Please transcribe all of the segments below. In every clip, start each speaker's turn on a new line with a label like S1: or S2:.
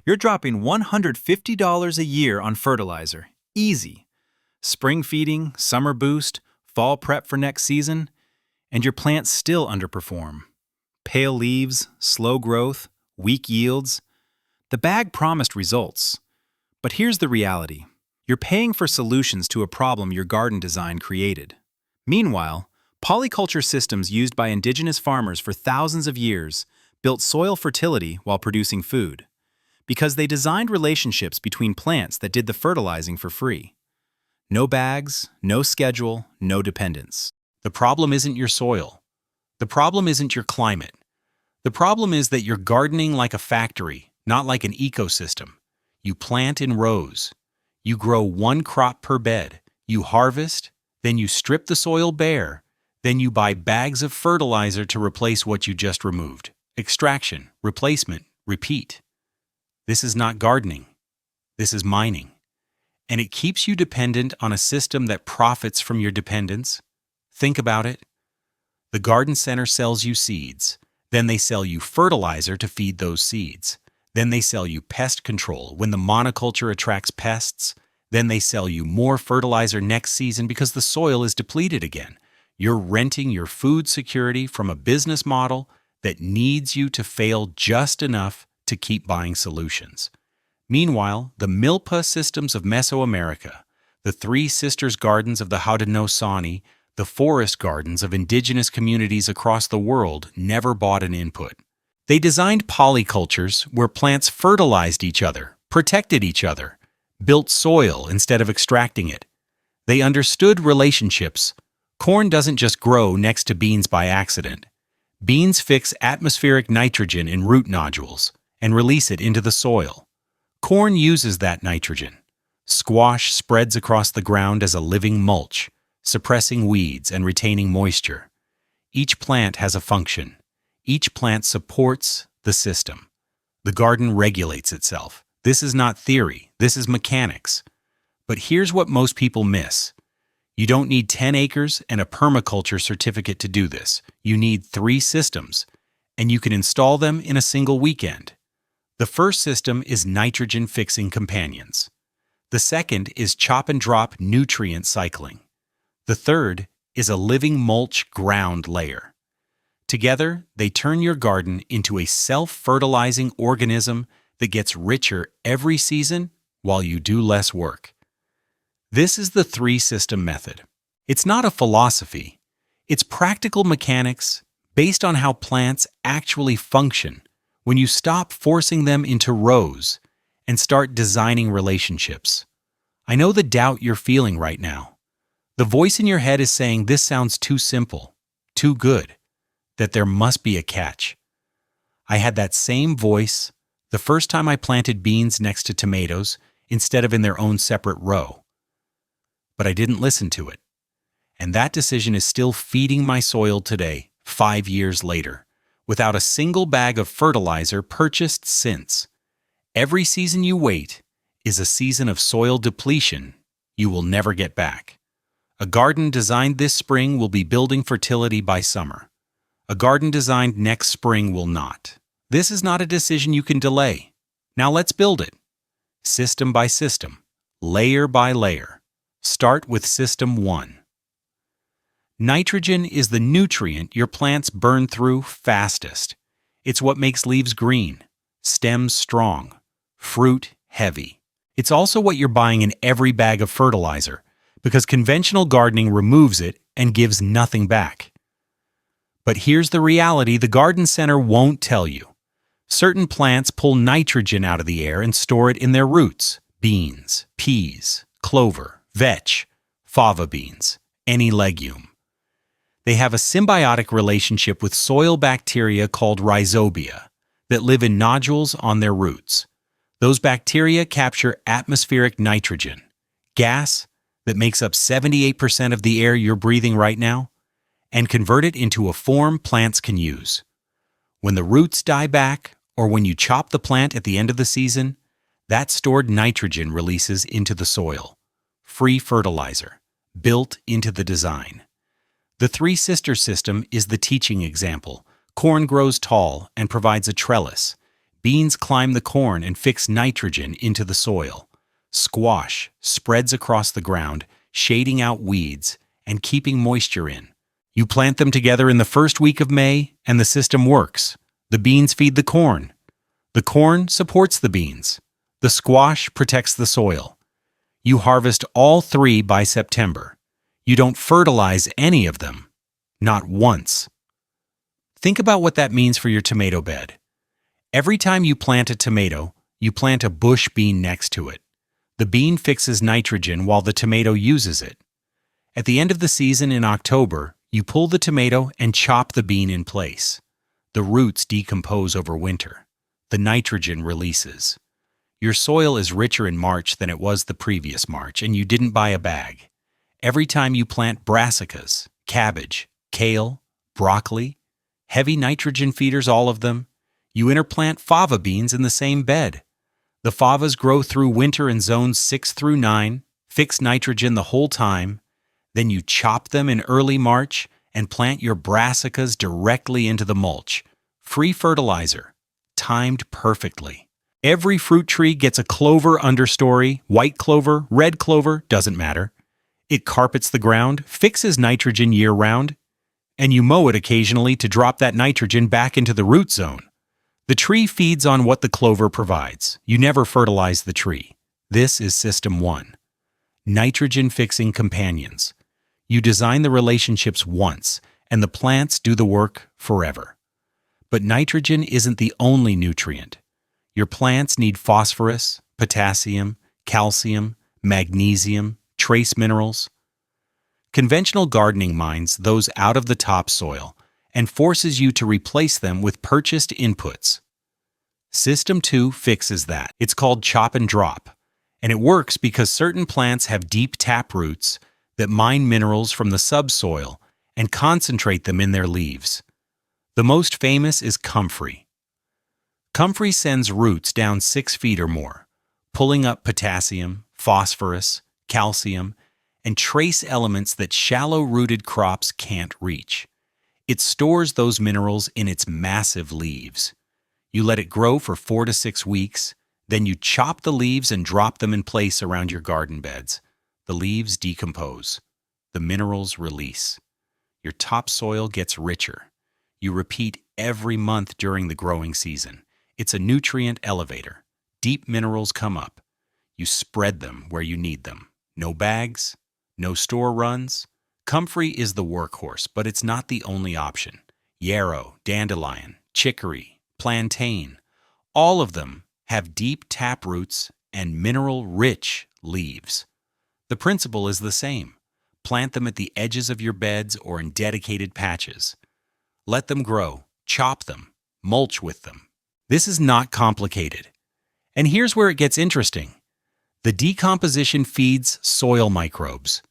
S1: You're dropping $150 a year on fertilizer. Easy. Spring feeding, summer boost, fall prep for next season, and your plants still underperform. Pale leaves, slow growth, weak yields. The bag promised results. But here's the reality. You're paying for solutions to a problem your garden design created. Meanwhile, polyculture systems used by indigenous farmers for thousands of years built soil fertility while producing food, because they designed relationships between plants that did the fertilizing for free. No bags, no schedule, no dependence.
S2: The problem isn't your soil. The problem isn't your climate. The problem is that you're gardening like a factory, not like an ecosystem. You plant in rows. You grow one crop per bed. You harvest, then you strip the soil bare. Then you buy bags of fertilizer to replace what you just removed. Extraction, replacement, repeat. This is not gardening. This is mining. And it keeps you dependent on a system that profits from your dependence. Think about it. The garden center sells you seeds. Then they sell you fertilizer to feed those seeds. Then they sell you pest control when the monoculture attracts pests. Then they sell you more fertilizer next season because the soil is depleted again. You're renting your food security from a business model that needs you to fail just enough to keep buying solutions. Meanwhile, the milpa systems of Mesoamerica, the Three Sisters Gardens of the Haudenosaunee, the forest gardens of indigenous communities across the world never bought an input. They designed polycultures where plants fertilized each other, protected each other, built soil instead of extracting it. They understood relationships. Corn doesn't just grow next to beans by accident. Beans fix atmospheric nitrogen in root nodules and release it into the soil. Corn uses that nitrogen. Squash spreads across the ground as a living mulch, suppressing weeds and retaining moisture. Each plant has a function. Each plant supports the system. The garden regulates itself. This is not theory. This is mechanics. But here's what most people miss. You don't need 10 acres and a permaculture certificate to do this. You need 3 systems, and you can install them in a single weekend. The first system is nitrogen-fixing companions. The second is chop-and-drop nutrient cycling. The third is a living mulch ground layer. Together, they turn your garden into a self-fertilizing organism that gets richer every season while you do less work. This is the 3-system method. It's not a philosophy. It's practical mechanics based on how plants actually function when you stop forcing them into rows and start designing relationships. I know the doubt you're feeling right now. The voice in your head is saying this sounds too simple, too good, that there must be a catch. I had that same voice the first time I planted beans next to tomatoes instead of in their own separate row. But I didn't listen to it. And that decision is still feeding my soil today, 5 years later, without a single bag of fertilizer purchased since. Every season you wait is a season of soil depletion you will never get back. A garden designed this spring will be building fertility by summer. A garden designed next spring will not. This is not a decision you can delay. Now let's build it. System by system, layer by layer. Start with System 1. Nitrogen is the nutrient your plants burn through fastest. It's what makes leaves green, stems strong, fruit heavy. It's also what you're buying in every bag of fertilizer, because conventional gardening removes it and gives nothing back. But here's the reality the garden center won't tell you. Certain plants pull nitrogen out of the air and store it in their roots. Beans, peas, clover, vetch, fava beans, any legume. They have a symbiotic relationship with soil bacteria called rhizobia that live in nodules on their roots. Those bacteria capture atmospheric nitrogen, gas that makes up 78% of the air you're breathing right now, and convert it into a form plants can use. When the roots die back, or when you chop the plant at the end of the season, that stored nitrogen releases into the soil. Free fertilizer, built into the design. The Three Sisters system is the teaching example. Corn grows tall and provides a trellis. Beans climb the corn and fix nitrogen into the soil. Squash spreads across the ground, shading out weeds and keeping moisture in. You plant them together in the first week of May, and the system works. The beans feed the corn. The corn supports the beans. The squash protects the soil. You harvest all three by September. You don't fertilize any of them. Not once. Think about what that means for your tomato bed. Every time you plant a tomato, you plant a bush bean next to it. The bean fixes nitrogen while the tomato uses it. At the end of the season in October, you pull the tomato and chop the bean in place. The roots decompose over winter. The nitrogen releases. Your soil is richer in March than it was the previous March, and you didn't buy a bag. Every time you plant brassicas, cabbage, kale, broccoli, heavy nitrogen feeders, all of them, you interplant fava beans in the same bed. The favas grow through winter in zones 6 through 9, fix nitrogen the whole time. Then you chop them in early March and plant your brassicas directly into the mulch. Free fertilizer, timed perfectly. Every fruit tree gets a clover understory, white clover, red clover, doesn't matter. It carpets the ground, fixes nitrogen year-round, and you mow it occasionally to drop that nitrogen back into the root zone. The tree feeds on what the clover provides. You never fertilize the tree. This is System 1. Nitrogen-fixing companions. You design the relationships once, and the plants do the work forever. But nitrogen isn't the only nutrient. Your plants need phosphorus, potassium, calcium, magnesium, trace minerals. Conventional gardening mines those out of the topsoil and forces you to replace them with purchased inputs. System 2 fixes that. It's called chop and drop, and it works because certain plants have deep tap roots that mine minerals from the subsoil and concentrate them in their leaves. The most famous is comfrey. Comfrey sends roots down 6 feet or more, pulling up potassium, phosphorus, calcium, and trace elements that shallow-rooted crops can't reach. It stores those minerals in its massive leaves. You let it grow for 4 to 6 weeks, then you chop the leaves and drop them in place around your garden beds. The leaves decompose. The minerals release. Your topsoil gets richer. You repeat every month during the growing season. It's a nutrient elevator. Deep minerals come up. You spread them where you need them. No bags, no store runs. Comfrey is the workhorse, but it's not the only option. Yarrow, dandelion, chicory, plantain, all of them have deep tap roots and mineral-rich leaves. The principle is the same. Plant them at the edges of your beds or in dedicated patches. Let them grow, chop them, mulch with them. This is not complicated. And here's where it gets interesting. The decomposition feeds soil microbes.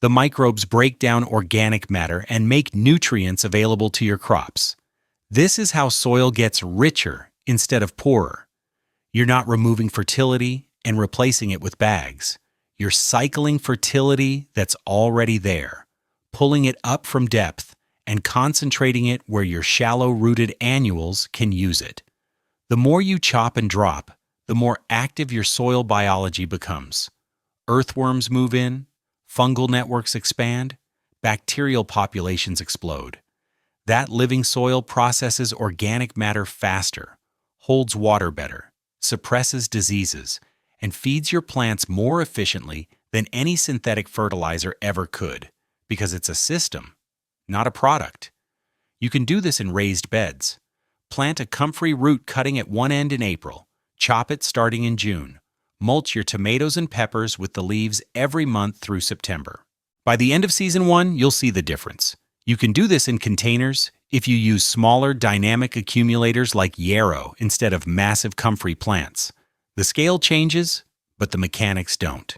S2: The microbes break down organic matter and make nutrients available to your crops. This is how soil gets richer instead of poorer. You're not removing fertility and replacing it with bags. You're cycling fertility that's already there, pulling it up from depth and concentrating it where your shallow-rooted annuals can use it. The more you chop and drop, the more active your soil biology becomes. Earthworms move in, fungal networks expand, bacterial populations explode. That living soil processes organic matter faster, holds water better, suppresses diseases, and feeds your plants more efficiently than any synthetic fertilizer ever could, because it's a system, not a product. You can do this in raised beds. Plant a comfrey root cutting at one end in April. Chop it starting in June. Mulch your tomatoes and peppers with the leaves every month through September. By the end of Season 1, you'll see the difference. You can do this in containers if you use smaller dynamic accumulators like yarrow instead of massive comfrey plants. The scale changes, but the mechanics don't.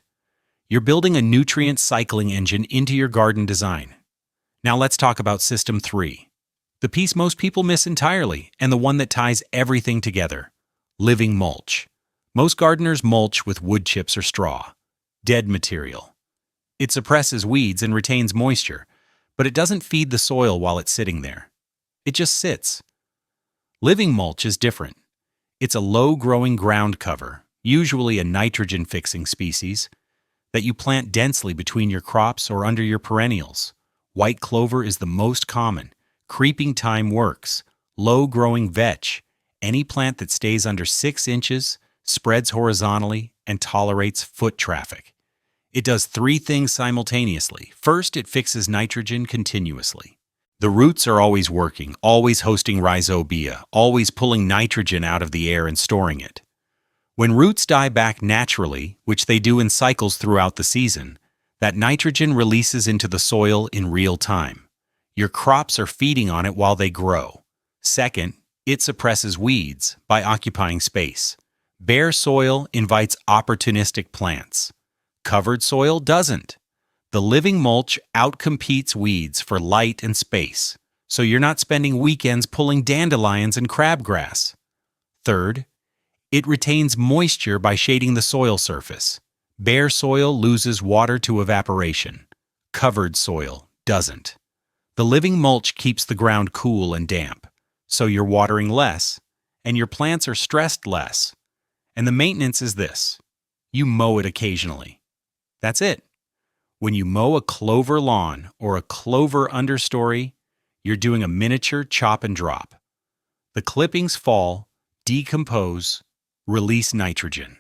S2: You're building a nutrient cycling engine into your garden design. Now let's talk about System 3. The piece most people miss entirely, and the one that ties everything together. Living mulch. Most gardeners mulch with wood chips or straw. Dead material. It suppresses weeds and retains moisture, but it doesn't feed the soil while it's sitting there. It just sits. Living mulch is different. It's a low-growing ground cover, usually a nitrogen-fixing species, that you plant densely between your crops or under your perennials. White clover is the most common. Creeping thyme works. Low-growing vetch, any plant that stays under 6 inches, spreads horizontally, and tolerates foot traffic. It does 3 things simultaneously. First, it fixes nitrogen continuously. The roots are always working, always hosting rhizobia, always pulling nitrogen out of the air and storing it. When roots die back naturally, which they do in cycles throughout the season, that nitrogen releases into the soil in real time. Your crops are feeding on it while they grow. Second, it suppresses weeds by occupying space. Bare soil invites opportunistic plants. Covered soil doesn't. The living mulch outcompetes weeds for light and space, so you're not spending weekends pulling dandelions and crabgrass. Third, it retains moisture by shading the soil surface. Bare soil loses water to evaporation. Covered soil doesn't. The living mulch keeps the ground cool and damp, so you're watering less, and your plants are stressed less. And the maintenance is this: you mow it occasionally. That's it. When you mow a clover lawn or a clover understory, you're doing a miniature chop and drop. The clippings fall, decompose, release nitrogen.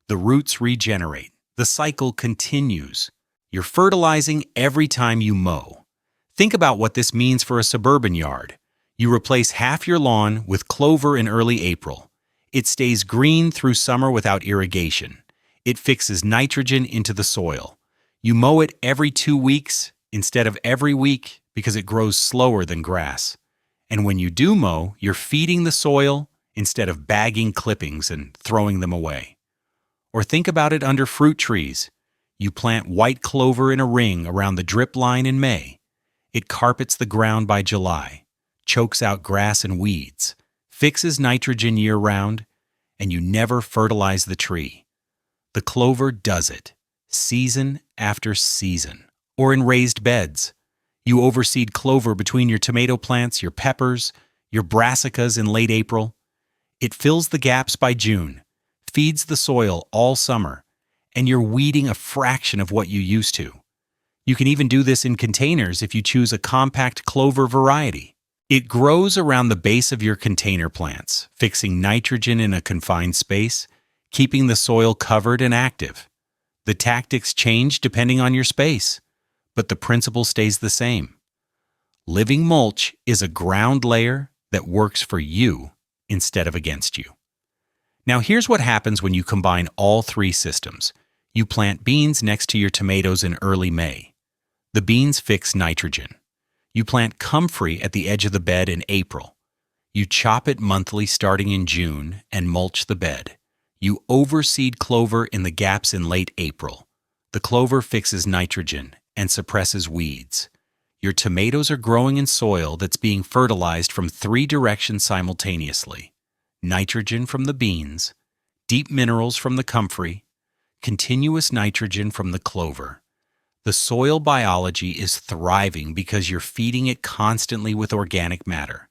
S2: The roots regenerate. The cycle continues. You're fertilizing every time you mow. Think about what this means for a suburban yard. You replace half your lawn with clover in early April. It stays green through summer without irrigation. It fixes nitrogen into the soil. You mow it every 2 weeks instead of every week because it grows slower than grass. And when you do mow, you're feeding the soil instead of bagging clippings and throwing them away. Or think about it under fruit trees. You plant white clover in a ring around the drip line in May. It carpets the ground by July, chokes out grass and weeds, fixes nitrogen year-round, and you never fertilize the tree. The clover does it, season after season. Or in raised beds. You overseed clover between your tomato plants, your peppers, your brassicas in late April. It fills the gaps by June, feeds the soil all summer, and you're weeding a fraction of what you used to. You can even do this in containers if you choose a compact clover variety. It grows around the base of your container plants, fixing nitrogen in a confined space, keeping the soil covered and active. The tactics change depending on your space, but the principle stays the same. Living mulch is a ground layer that works for you instead of against you. Now here's what happens when you combine all 3 systems. You plant beans next to your tomatoes in early May. The beans fix nitrogen. You plant comfrey at the edge of the bed in April. You chop it monthly starting in June and mulch the bed. You overseed clover in the gaps in late April. The clover fixes nitrogen and suppresses weeds. Your tomatoes are growing in soil that's being fertilized from 3 directions simultaneously: nitrogen from the beans, deep minerals from the comfrey, continuous nitrogen from the clover. The soil biology is thriving because you're feeding it constantly with organic matter.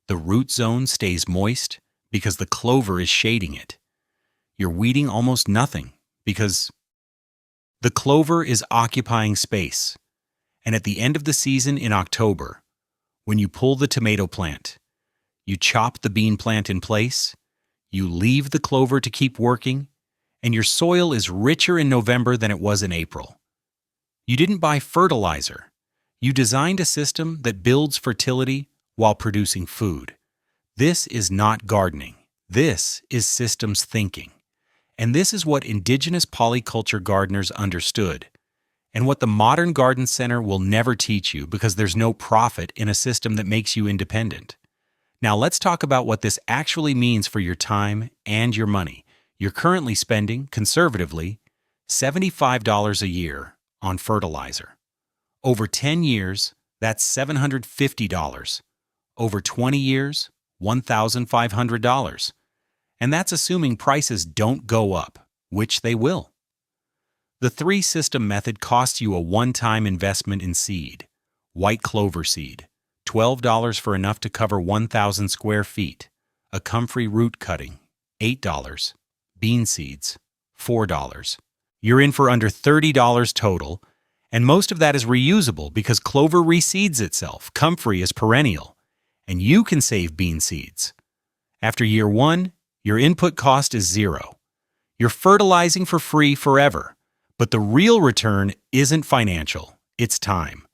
S2: The root zone stays moist because the clover is shading it. You're weeding almost nothing because the clover is occupying space. And at the end of the season in October, when you pull the tomato plant, you chop the bean plant in place, you leave the clover to keep working, and your soil is richer in November than it was in April. You didn't buy fertilizer. You designed a system that builds fertility while producing food. This is not gardening. This is systems thinking. And this is what indigenous polyculture gardeners understood, and what the modern garden center will never teach you because there's no profit in a system that makes you independent. Now let's talk about what this actually means for your time and your money. You're currently spending, conservatively, $75 a year on fertilizer. Over 10 years, that's $750. Over 20 years, $1,500. And that's assuming prices don't go up, which they will. The 3-system method costs you a one-time investment in seed. White clover seed, $12 for enough to cover 1,000 square feet. A comfrey root cutting, $8. Bean seeds, $4. You're in for under $30 total, and most of that is reusable because clover reseeds itself. Comfrey is perennial, and you can save bean seeds. After year 1, your input cost is 0. You're fertilizing for free forever, but the real return isn't financial, it's time.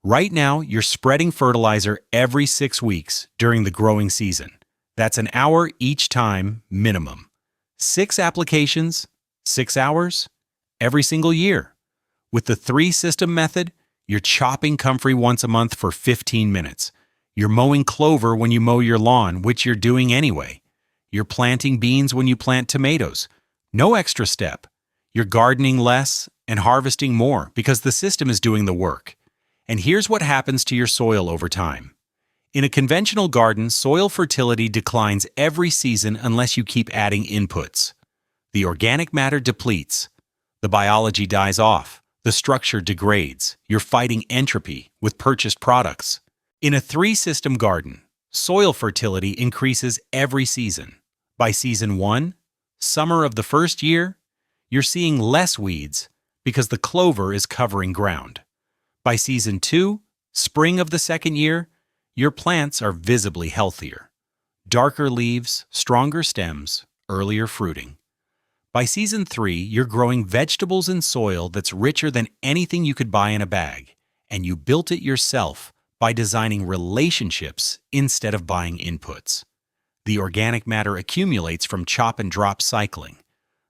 S2: Right now, you're spreading fertilizer every 6 weeks during the growing season. That's an hour each time, minimum. 6 applications, 6 hours, every single year. With the 3-system method, you're chopping comfrey once a month for 15 minutes. You're mowing clover when you mow your lawn, which you're doing anyway. You're planting beans when you plant tomatoes. No extra step. You're gardening less and harvesting more because the system is doing the work. And here's what happens to your soil over time. In a conventional garden, soil fertility declines every season unless you keep adding inputs. The organic matter depletes. The biology dies off. The structure degrades. You're fighting entropy with purchased products. In a 3-system garden, soil fertility increases every season. By season 1, summer of the first year, you're seeing less weeds because the clover is covering ground. By season 2, spring of the second year, your plants are visibly healthier. Darker leaves, stronger stems, earlier fruiting. By season 3, you're growing vegetables in soil that's richer than anything you could buy in a bag, and you built it yourself by designing relationships instead of buying inputs. The organic matter accumulates from chop and drop cycling.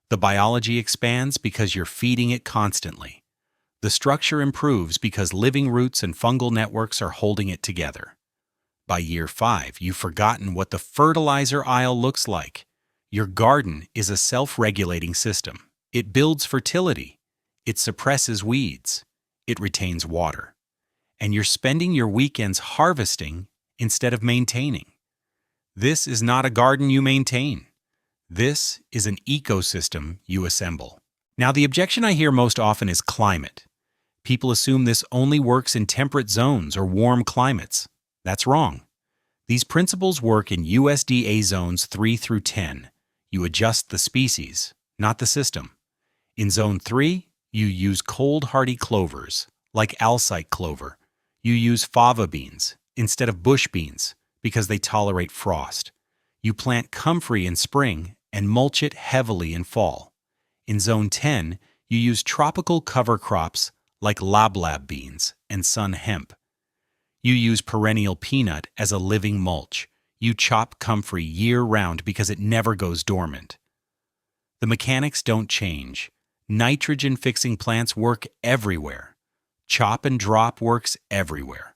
S2: The biology expands because you're feeding it constantly. The structure improves because living roots and fungal networks are holding it together. By year 5, you've forgotten what the fertilizer aisle looks like. Your garden is a self-regulating system. It builds fertility. It suppresses weeds. It retains water. And you're spending your weekends harvesting instead of maintaining. This is not a garden you maintain. This is an ecosystem you assemble. Now, the objection I hear most often is climate. People assume this only works in temperate zones or warm climates. That's wrong. These principles work in USDA zones 3 through 10. You adjust the species, not the system. In zone 3, you use cold hardy clovers, like Alsike clover. You use fava beans instead of bush beans because they tolerate frost. You plant comfrey in spring and mulch it heavily in fall. In zone 10, you use tropical cover crops like lablab beans and sun hemp. You use perennial peanut as a living mulch. You chop comfrey year-round because it never goes dormant. The mechanics don't change. Nitrogen-fixing plants work everywhere. Chop and drop works everywhere.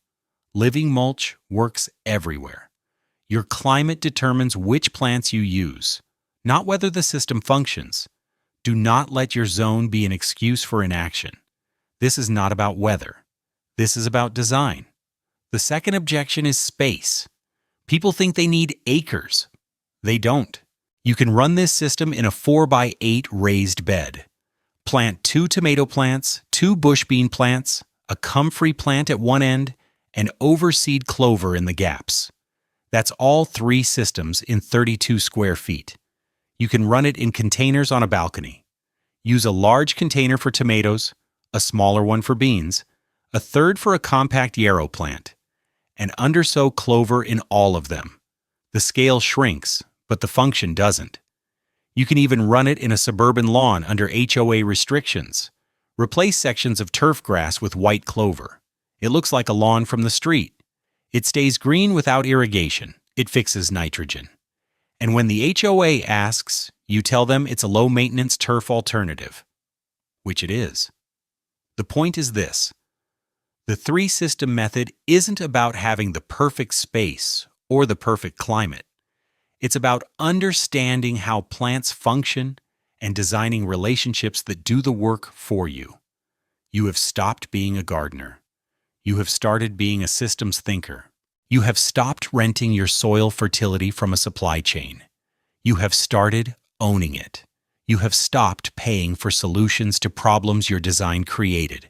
S2: Living mulch works everywhere. Your climate determines which plants you use, not whether the system functions. Do not let your zone be an excuse for inaction. This is not about weather. This is about design. The second objection is space. People think they need acres. They don't. You can run this system in a 4x8 raised bed. Plant 2 tomato plants, 2 bush bean plants, a comfrey plant at one end, and overseed clover in the gaps. That's all 3 systems in 32 square feet. You can run it in containers on a balcony. Use a large container for tomatoes, a smaller one for beans, a third for a compact yarrow plant, and undersow clover in all of them. The scale shrinks, but the function doesn't. You can even run it in a suburban lawn under HOA restrictions. Replace sections of turf grass with white clover. It looks like a lawn from the street. It stays green without irrigation. It fixes nitrogen. And when the HOA asks, you tell them it's a low-maintenance turf alternative, which it is. The point is this. The 3-system method isn't about having the perfect space or the perfect climate. It's about understanding how plants function and designing relationships that do the work for you. You have stopped being a gardener. You have started being a systems thinker. You have stopped renting your soil fertility from a supply chain. You have started owning it. You have stopped paying for solutions to problems your design created.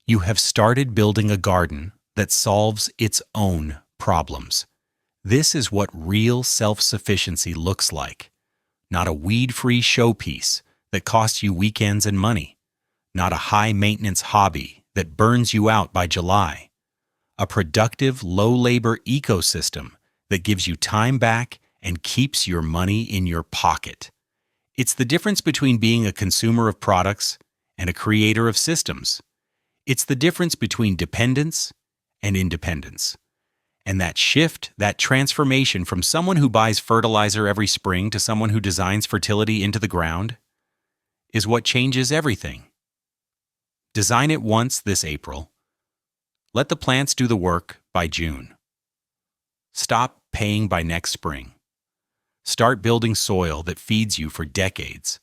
S2: You have started building a garden that solves its own problems. This is what real self-sufficiency looks like. not a weed-free showpiece that costs you weekends and money, not a high-maintenance hobby that burns you out by July. A productive, low-labor ecosystem that gives you time back and keeps your money in your pocket. It's the difference between being a consumer of products and a creator of systems. It's the difference between dependence and independence. And that shift, that transformation from someone who buys fertilizer every spring to someone who designs fertility into the ground, is what changes everything. Design it once this April. Let the plants do the work by June. Stop paying by next spring. Start building soil that feeds you for decades.